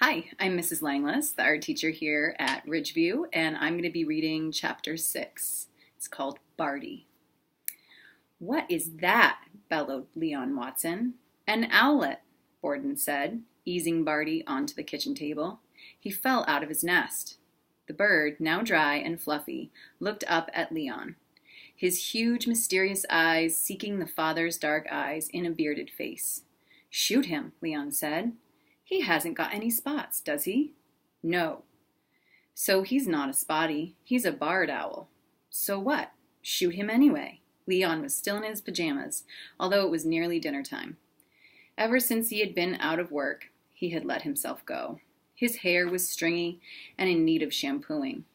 Hi, I'm Mrs. Langless, the art teacher here at Ridgeview, and I'm going to be reading Chapter 6. It's called Barty. "What is that?" bellowed Leon Watson. "An owlet," Borden said, easing Barty onto the kitchen table. He fell out of his nest. The bird, now dry and fluffy, looked up at Leon, his huge, mysterious eyes seeking the father's dark eyes in a bearded face. "Shoot him," Leon said. "He hasn't got any spots, does he?" "No." "So he's not a spotty. He's a barred owl." "So what? Shoot him anyway." Leon was still in his pajamas, although it was nearly dinner time. Ever since he had been out of work, he had let himself go. His hair was stringy and in need of shampooing.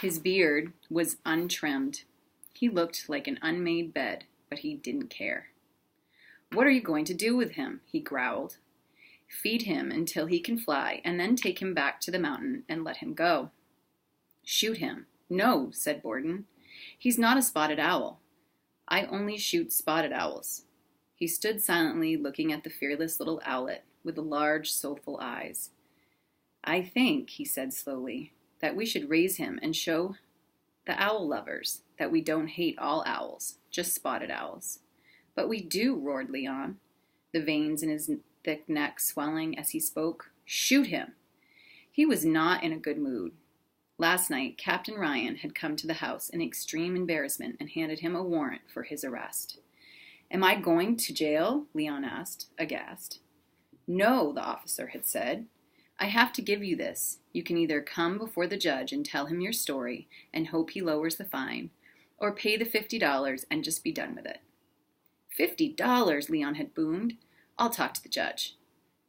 His beard was untrimmed. He looked like an unmade bed, but he didn't care. "What are you going to do with him?" he growled. "Feed him until he can fly, and then take him back to the mountain and let him go." "Shoot him." "No," said Borden. "He's not a spotted owl. I only shoot spotted owls." He stood silently looking at the fearless little owlet with the large, soulful eyes. "I think," he said slowly, "that we should raise him and show the owl lovers that we don't hate all owls, just spotted owls." "But we do," roared Leon, the veins in his thick neck swelling as he spoke. "Shoot him." He was not in a good mood. Last night, Captain Ryan had come to the house in extreme embarrassment and handed him a warrant for his arrest. "Am I going to jail?" Leon asked, aghast. "No," the officer had said. "I have to give you this. You can either come before the judge and tell him your story and hope he lowers the fine, or pay the $50 and just be done with it." $50, Leon had boomed. "I'll talk to the judge."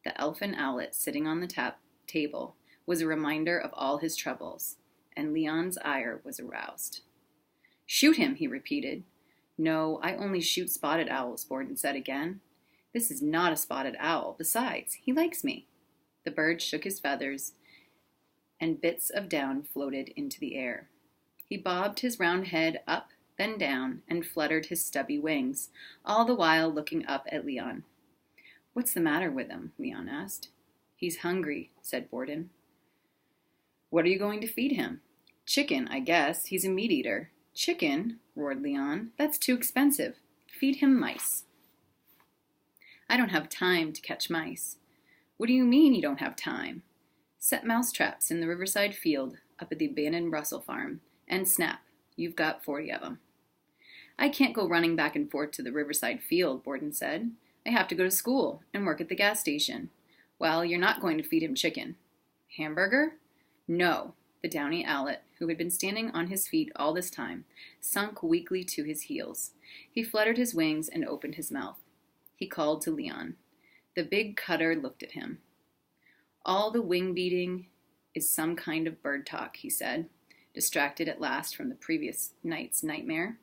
The elfin owlet sitting on the table was a reminder of all his troubles, and Leon's ire was aroused. "Shoot him," he repeated. "No, I only shoot spotted owls," Borden said again. "This is not a spotted owl. Besides, he likes me." The bird shook his feathers, and bits of down floated into the air. He bobbed his round head up, then down, and fluttered his stubby wings, all the while looking up at Leon. "What's the matter with him?" Leon asked. "He's hungry," said Borden. "What are you going to feed him?" "Chicken, I guess. He's a meat eater." "Chicken?" roared Leon. "That's too expensive. Feed him mice." "I don't have time to catch mice." "What do you mean you don't have time?" "Set mouse traps in the Riverside field up at the abandoned Russell farm, and snap. You've got 40 of them." "I can't go running back and forth to the Riverside field," Borden said. "I have to go to school and work at the gas station." "Well, you're not going to feed him chicken." "Hamburger?" "No." The downy owlet, who had been standing on his feet all this time, sunk weakly to his heels. He fluttered his wings and opened his mouth. He called to Leon. The big cutter looked at him. "All the wing beating is some kind of bird talk," he said, distracted at last from the previous night's nightmare.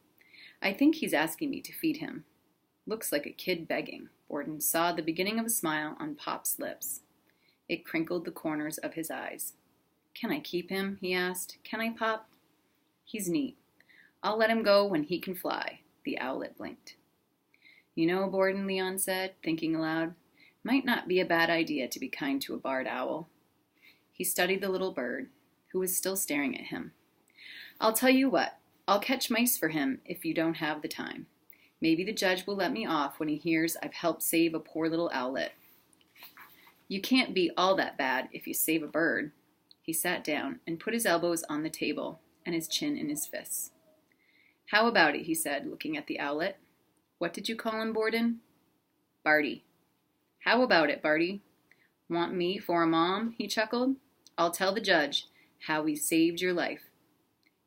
"I think he's asking me to feed him." "Looks like a kid begging." Borden saw the beginning of a smile on Pop's lips. It crinkled the corners of his eyes. "Can I keep him?" he asked. "Can I, Pop?" "He's neat. I'll let him go when he can fly." The owlet blinked. "You know, Borden," Leon said, thinking aloud, "might not be a bad idea to be kind to a barred owl." He studied the little bird, who was still staring at him. "I'll tell you what. I'll catch mice for him if you don't have the time. Maybe the judge will let me off when he hears I've helped save a poor little owlet." "You can't be all that bad if you save a bird." He sat down and put his elbows on the table and his chin in his fists. "How about it?" he said, looking at the owlet. "What did you call him, Borden?" "Barty." "How about it, Barty?" "Want me for a mom?" he chuckled. "I'll tell the judge how we saved your life."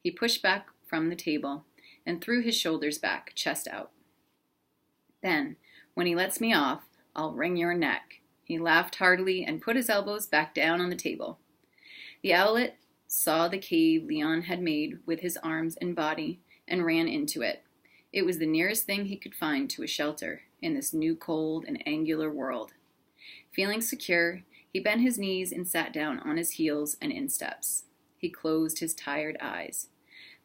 He pushed back from the table and threw his shoulders back, chest out. "Then, when he lets me off, I'll wring your neck." He laughed heartily and put his elbows back down on the table. The owlet saw the cave Leon had made with his arms and body and ran into it. It was the nearest thing he could find to a shelter in this new cold and angular world. Feeling secure, he bent his knees and sat down on his heels and insteps. He closed his tired eyes.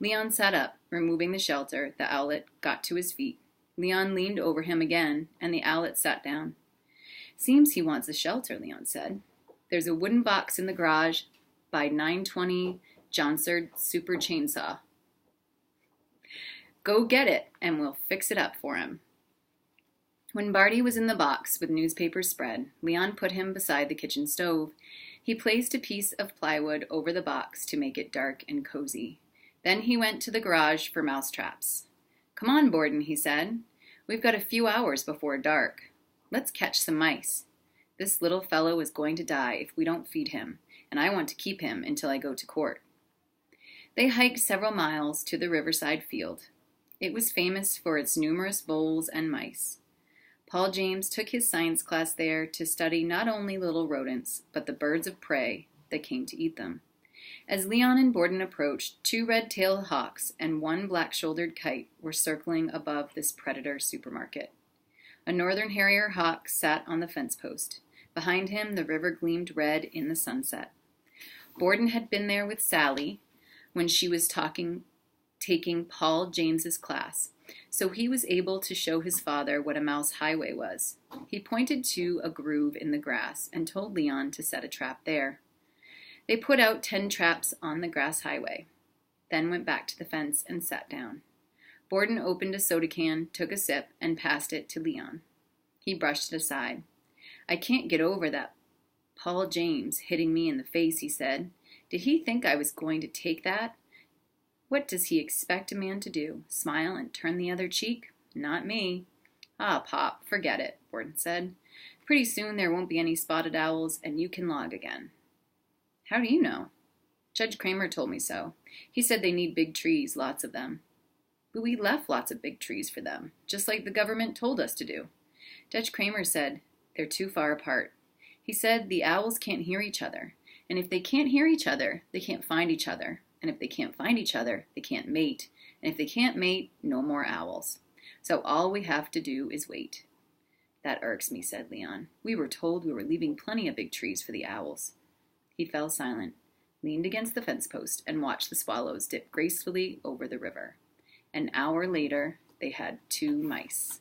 Leon sat up, removing the shelter. The owlet got to his feet. Leon leaned over him again, and the owlet sat down. "Seems he wants a shelter," Leon said. There's a wooden box in the garage by 920 Johnsard Super Chainsaw. Go get it, and we'll fix it up for him. When Barty was in the box with newspapers spread, Leon put him beside the kitchen stove. He placed a piece of plywood over the box to make it dark and cozy. Then he went to the garage for mouse traps. Come on, Borden, he said. We've got a few hours before dark. Let's catch some mice. This little fellow is going to die if we don't feed him, and I want to keep him until I go to court. They hiked several miles to the riverside field. It was famous for its numerous voles and mice. Paul James took his science class there to study not only little rodents, but the birds of prey that came to eat them. As Leon and Borden approached, 2 red-tailed hawks and 1 black-shouldered kite were circling above this predator supermarket. A northern harrier hawk sat on the fence post. Behind him, the river gleamed red in the sunset. Borden had been there with Sally when she was taking Paul James's class, so he was able to show his father what a mouse highway was. He pointed to a groove in the grass and told Leon to set a trap there. They put out 10 traps on the grass highway, then went back to the fence and sat down. Borden opened a soda can, took a sip, and passed it to Leon. He brushed it aside. I can't get over that Paul James hitting me in the face, he said. Did he think I was going to take that? What does he expect a man to do? Smile and turn the other cheek? Not me. Ah, Pop, forget it, Borden said. Pretty soon there won't be any spotted owls, and you can log again. How do you know? Judge Kramer told me so. He said they need big trees, lots of them. But we left lots of big trees for them, just like the government told us to do. Judge Kramer said they're too far apart. He said the owls can't hear each other, and if they can't hear each other, they can't find each other. And if they can't find each other, they can't mate. And if they can't mate, no more owls. So all we have to do is wait. That irks me, said Leon. We were told we were leaving plenty of big trees for the owls. He fell silent, leaned against the fence post, and watched the swallows dip gracefully over the river. An hour later, they had 2 mice.